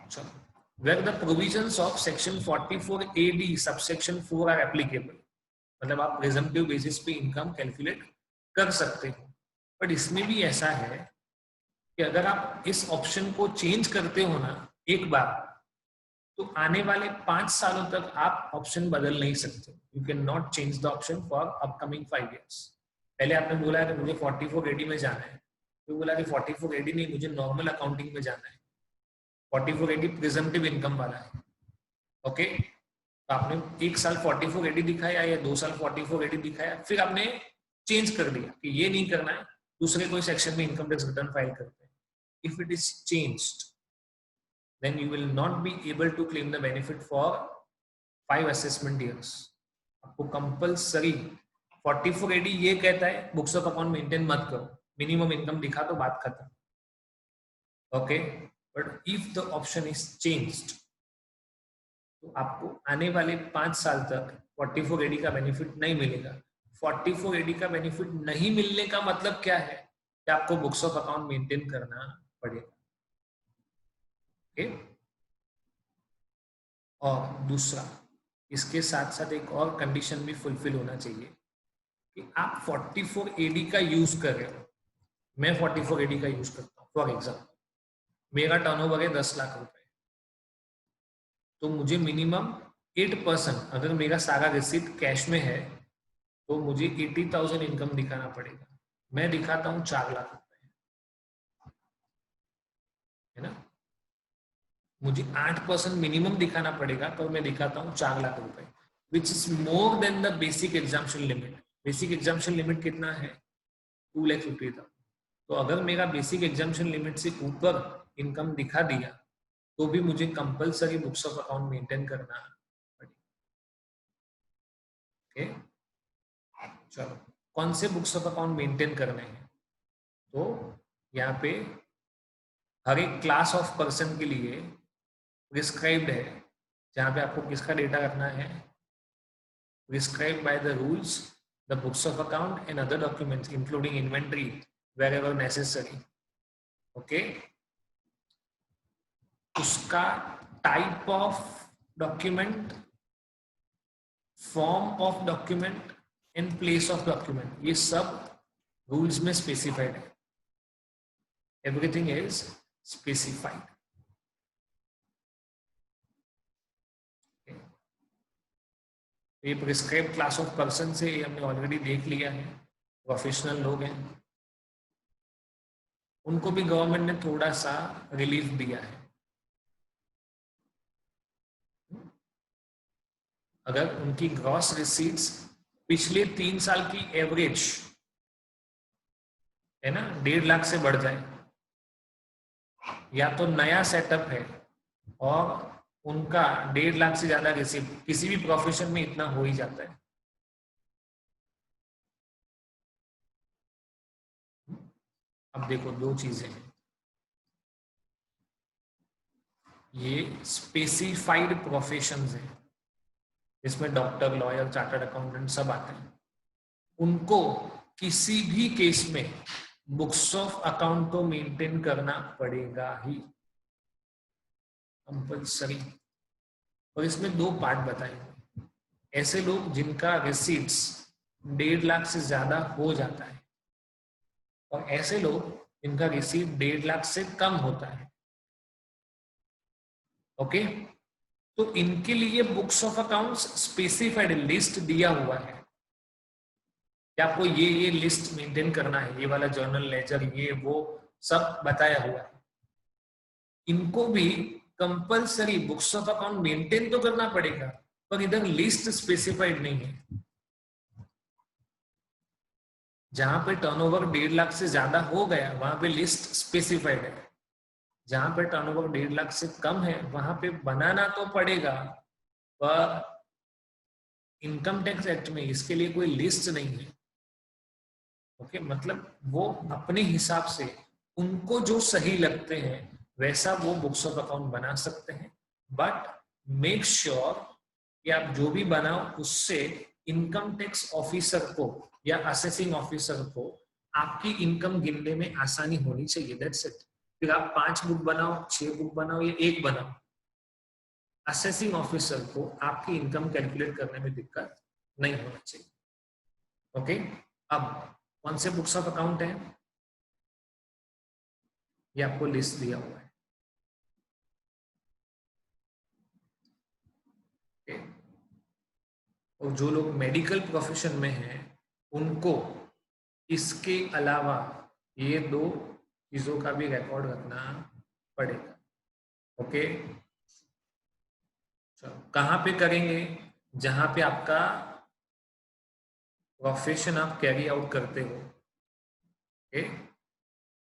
चलो, where the provisions of section 44 AD subsection 4 are applicable, मतलब आप प्रेजम्पटिव बेसिस पे इनकम कैलकुलेट कर सकते हो। बट इसमें भी ऐसा है कि अगर आप इस ऑप्शन को चेंज करते हो ना एक बार, तो आने वाले 5 सालों तक आप ऑप्शन बदल नहीं सकते। You can not change the option for upcoming 5 years। पहले आपने बोला है कि मुझे 44 AD में जाना है, तो बोला कि 44 AD नहीं, मुझे नॉर्मल अकाउंटिंग में जाना है, 44 AD प्रिजम्पटिव इनकम वाला है। ओके, तो आपने एक साल 44 AD दिखाया या 2 साल 44 AD दिखाया, फिर आपने चेंज कर दिया कि ये नहीं करना है, दूसरे कोई सेक्शन में इनकम टैक्स रिटर्न फाइल करते हैं। If it is changed, then you will not be able to claim the benefit for 5 assessment years। आपको कंपल्सरी 44 AD ये कहता है बुक्स ऑफ अकाउंट मेंटेन मत करो, मिनिमम इनकम दिखा तो बात खत्म। Okay, but if the option is changed, तो आपको आने वाले 5 साल तक 44 AD का बेनिफिट नहीं मिलेगा। 44 AD का बेनिफिट नहीं मिलने का मतलब क्या है कि आपको बुक्स ऑफ अकाउंट मेंटेन करना पड़ेगा। और दूसरा, इसके साथ साथ एक और कंडीशन भी फुलफिल होना चाहिए कि आप 44 AD का यूज कर रहे हो। मैं 44 AD का यूज करता हूँ। फॉर एग्जाम्पल, मेरा टर्नओवर है 10 लाख रुपए, तो मुझे मिनिमम 8%, अगर मेरा सारा रिसीट कैश में है तो मुझे 80,000 इनकम दिखाना पड़ेगा। मैं दिखाता हूँ 4 लाख रुपए, है ना। मुझे 8% मिनिमम दिखाना पड़ेगा, तो मैं दिखाता हूँ 4 लाख रुपए, which is more than the basic exemption limit. Basic exemption limit कितना है? 2,50,000। तो अगर मेरा बेसिक एग्जाम्पशन लिमिट से ऊपर इनकम दिखा दिया तो भी मुझे compulsory books of account maintain करना पड़ेगा। ओके, चलो, कौन से बुक्स ऑफ अकाउंट मेंटेन करने हैं? तो यहाँ पे हर एक क्लास ऑफ पर्सन के लिए प्रिस्क्राइब्ड है, जहाँ पे आपको किसका डेटा रखना है। Prescribed by the rules, the books of account and other documents including inventory wherever necessary. Okay, उसका type of document, form of document and place of document, ये सब रूल्स में स्पेसिफाइड है। Everything is specified. ये prescribe class of person से हमने already देख लिया है, प्रोफेशनल लोग हैं, उनको भी गवर्नमेंट ने थोड़ा सा रिलीफ दिया है। अगर उनकी ग्रॉस रिसीट्स पिछले 3 साल की एवरेज है ना 1.5 लाख से बढ़ जाए, या तो नया सेटअप है और उनका 1.5 लाख से ज्यादा रिसीट, किसी भी प्रोफेशन में इतना हो ही जाता है। अब देखो, 2 चीजें हैं, ये स्पेसिफाइड प्रोफेशंस हैं, इसमें डॉक्टर, लॉयर, चार्टर्ड अकाउंटेंट सब आते हैं। उनको किसी भी केस में बुक्स ऑफ अकाउंट को मेंटेन करना पड़ेगा ही, कंपल्सरी। और इसमें 2 पार्ट बताएंगे। ऐसे लोग जिनका रिसीट्स 1.5 लाख से ज्यादा हो जाता है, और ऐसे लोग जिनका रिसीट 1.5 लाख से कम होता है। ओके, तो इनके लिए books of accounts specified list दिया हुआ है कि आपको ये लिस्ट मेंटेन करना है, ये वाला जर्नल लेजर, ये वो सब बताया हुआ है। इनको भी compulsory books of account maintain तो करना पड़ेगा, पर इधर लिस्ट स्पेसिफाइड नहीं है। जहां पे टर्नओवर 1.5 लाख से ज्यादा हो गया वहां पे लिस्ट स्पेसिफाइड है, जहां पे टर्नओवर 1.5 लाख से कम है वहां पे बनाना तो पड़ेगा, पर इनकम टैक्स एक्ट में इसके लिए कोई लिस्ट नहीं है। ओके, मतलब वो अपने हिसाब से उनको जो सही लगते हैं वैसा वो बुक्स ऑफ अकाउंट बना सकते हैं, बट मेक श्योर कि आप जो भी बनाओ उससे इनकम टैक्स ऑफिसर को या असेसिंग ऑफिसर को आपकी इनकम गिनने में आसानी होनी चाहिए। That's it. फिर आप 5 बुक बनाओ, 6 बुक बनाओ या 1 बनाओ, असेसिंग ऑफिसर को आपकी इनकम कैलकुलेट करने में दिक्कत नहीं होना चाहिए। ओके, अब कौन से बुक्स ऑफ अकाउंट है ये आपको लिस्ट दिया हुआ है। okay? और जो लोग मेडिकल प्रोफेशन में हैं उनको इसके अलावा ये 2 चीजों का भी रिकॉर्ड रखना पड़ेगा। ओके, कहाँ पे करेंगे? जहां पे आपका प्रोफेशन आप कैरी आउट करते हो, ओके,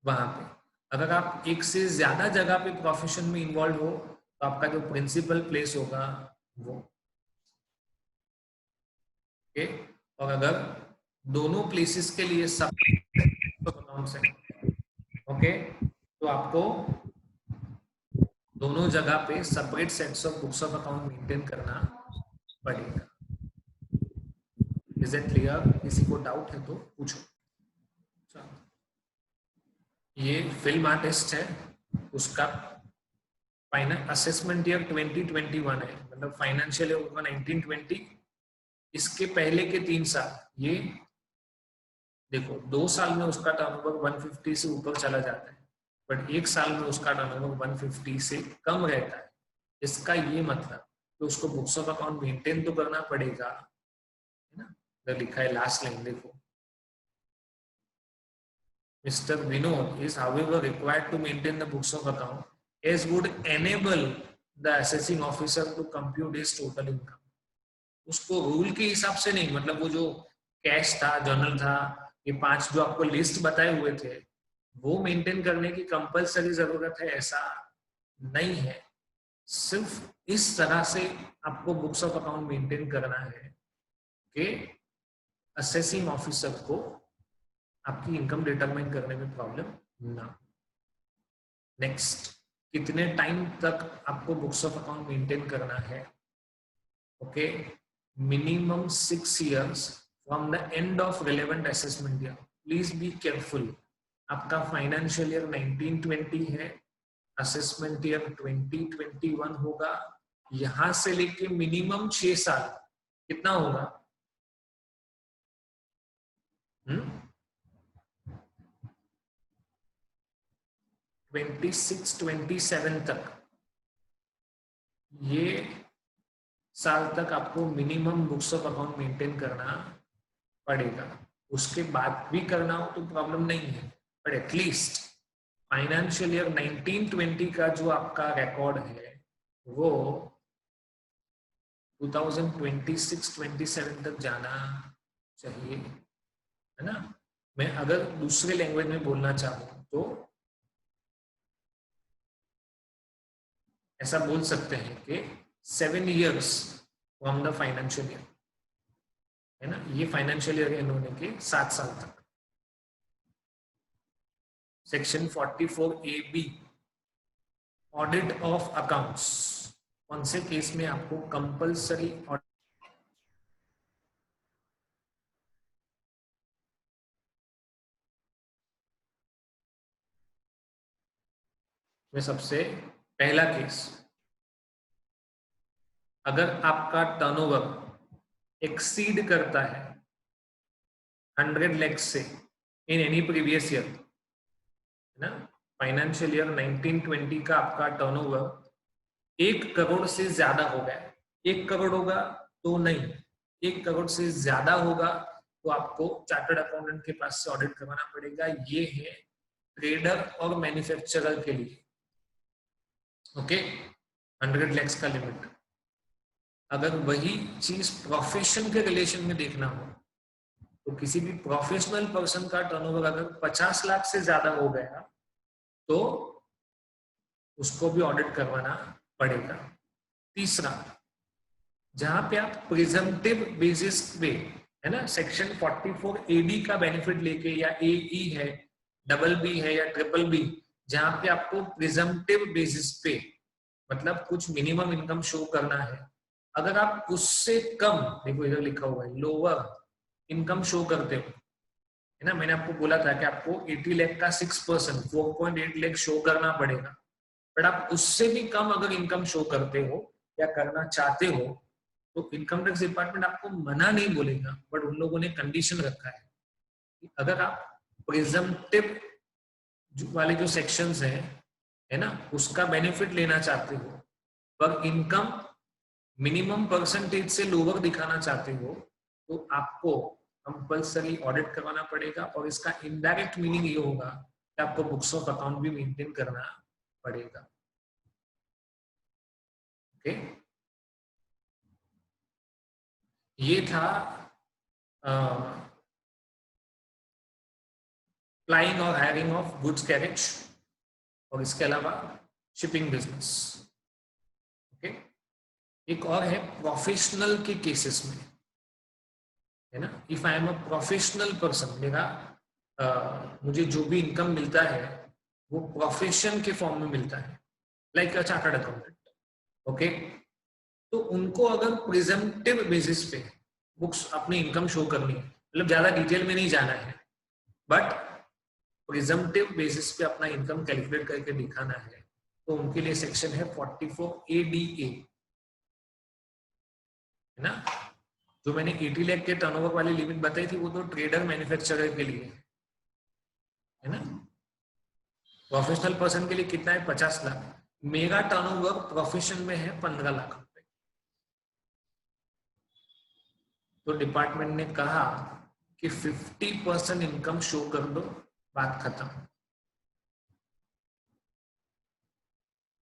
वहां पे। अगर आप एक से ज्यादा जगह पे प्रोफेशन में इन्वॉल्व हो तो आपका जो प्रिंसिपल प्लेस होगा वो, ओके। और अगर दोनों प्लेसेस के लिए सब अकाउंट्स हैं, ओके, तो आपको दोनों जगह पे separate sets of books of account maintain करना पड़ेगा। Is it clear? किसी को डाउट है तो पूछो। ये फिल्म आर्टिस्ट है, उसका फाइनल असेसमेंट ईयर 2021 है, मतलब फाइनेंशियल ईयर होगा 1920। इसके पहले के 3 साल, ये देखो 2 साल में उसका टर्नओवर 150 से ऊपर चला जाता है, बट 1 साल में उसका टर्नओवर 150 से कम रहता है। इसका ये मतलब कि उसको बुक्स ऑफ अकाउंट मेंटेन तो करना पड़ेगा, है ना। इधर लिखा है लास्ट लाइन, देखो, Mr. Vinod is however required to maintain the books of account as would enable the assessing officer to compute his total income. उसको रूल के हिसाब से नहीं, मतलब वो जो कैश था, जर्नल था, ये 5 जो आपको लिस्ट बताए हुए थे वो मेंटेन करने की कंपलसरी जरूरत है ऐसा नहीं है। सिर्फ इस तरह से आपको बुक्स ऑफ अकाउंट मेंटेन करना है कि असेसिंग ऑफिसर को आपकी इनकम डिटरमाइन करने में प्रॉब्लम ना। नेक्स्ट, कितने टाइम तक आपको बुक्स ऑफ अकाउंट मेंटेन करना है? Okay, minimum 6 years from the end of relevant assessment year. Please be careful, आपका फाइनेंशियल ईयर 1920 है, असेसमेंट ईयर 2021 होगा, यहां से लेके मिनिमम 6 साल कितना होगा? 26-27 तक, ये साल तक आपको minimum books of account maintain करना पड़ेगा। उसके बाद भी करना हो तो प्रॉब्लम नहीं है, बट एटलीस्ट फाइनेंशियल ईयर 1920 का जो आपका रिकॉर्ड है वो 2026-27 तक जाना चाहिए, है ना। मैं अगर दूसरे लैंग्वेज में बोलना चाहूँ तो ऐसा बोल सकते हैं कि 7 years from the financial year, है ना। ये फाइनेंशियल ईयर एंड होने के 7 साल तक। Section 44AB audit of accounts, कौन से केस में आपको कंपलसरी ऑडिट? में सबसे पहला केस, अगर आपका टर्नओवर एक्सीड करता है 100 लाख से इन एनी प्रीवियस ईयर, है ना। फाइनेंशियल ईयर 1920 का आपका टर्नओवर 1 करोड़ से ज्यादा हो गया, 1 करोड़ होगा तो नहीं, 1 करोड़ से ज्यादा होगा तो आपको चार्टर्ड अकाउंटेंट के पास से ऑडिट करवाना पड़ेगा। ये है ट्रेडर और मैन्युफैक्चरर के लिए, ओके, 100 लाख का लिमिट। अगर वही चीज प्रोफेशन के रिलेशन में देखना हो तो किसी भी प्रोफेशनल पर्सन का टर्नओवर अगर 50 लाख से ज्यादा हो गया तो उसको भी ऑडिट करवाना पड़ेगा। तीसरा, जहां पे आप प्रिजम्पटिव बेसिस पे, है ना, सेक्शन 44AD का बेनिफिट लेके, या AE है, BB है या BBB, जहां पे आपको प्रिजम्पटिव बेसिस पे मतलब कुछ मिनिमम इनकम शो करना है, अगर आप उससे कम, देखो इधर लिखा हुआ है, लोअर इनकम शो करते हो है ना। मैंने आपको बोला था कि आपको 80 लाख का 6% 4.8 लाख शो करना पड़ेगा, बट आप उससे भी कम अगर इनकम शो करते हो या करना चाहते हो तो इनकम टैक्स डिपार्टमेंट आपको मना नहीं बोलेगा, बट उन लोगों ने कंडीशन रखा है कि अगर आप प्रिजम्पटिव वाले जो सेक्शंस हैं, है ना, उसका बेनिफिट लेना चाहते हो पर इनकम मिनिमम परसेंटेज से लोअर दिखाना चाहते हो तो आपको कंपल्सरी ऑडिट करवाना पड़ेगा, और इसका इनडायरेक्ट मीनिंग ये होगा कि आपको बुक्स ऑफ अकाउंट भी मेंटेन करना पड़ेगा। ओके, ये था फ्लाइंग और हायरिंग ऑफ गुड्स कैरेज, और इसके अलावा शिपिंग बिजनेस। ओके, एक और है प्रोफेशनल के केसेस में, है ना। If I am a professional person, मेरा मुझे जो भी इनकम मिलता है वो प्रोफेशन के फॉर्म में मिलता है, like a chartered accountant. Okay, तो उनको अगर प्रिजम्पटिव बेसिस पे बुक्स अपनी इनकम शो करनी है, मतलब ज्यादा डिटेल में नहीं जाना है, बट प्रिजम्पटिव बेसिस पे अपना इनकम कैलकुलेट करके दिखाना है, तो उनके लिए सेक्शन है 44 ADA, है ना। जो मैंने 80 लाख के टर्नओवर वाली लिमिट बताई थी वो तो ट्रेडर मैन्युफैक्चरर के लिए है ना। प्रोफेशनल पर्सन के लिए कितना है? 50 लाख। मेरा टर्नओवर प्रोफेशन में है 15 लाख रुपए। तो डिपार्टमेंट ने कहा कि 50% इनकम शो कर दो, बात खत्म।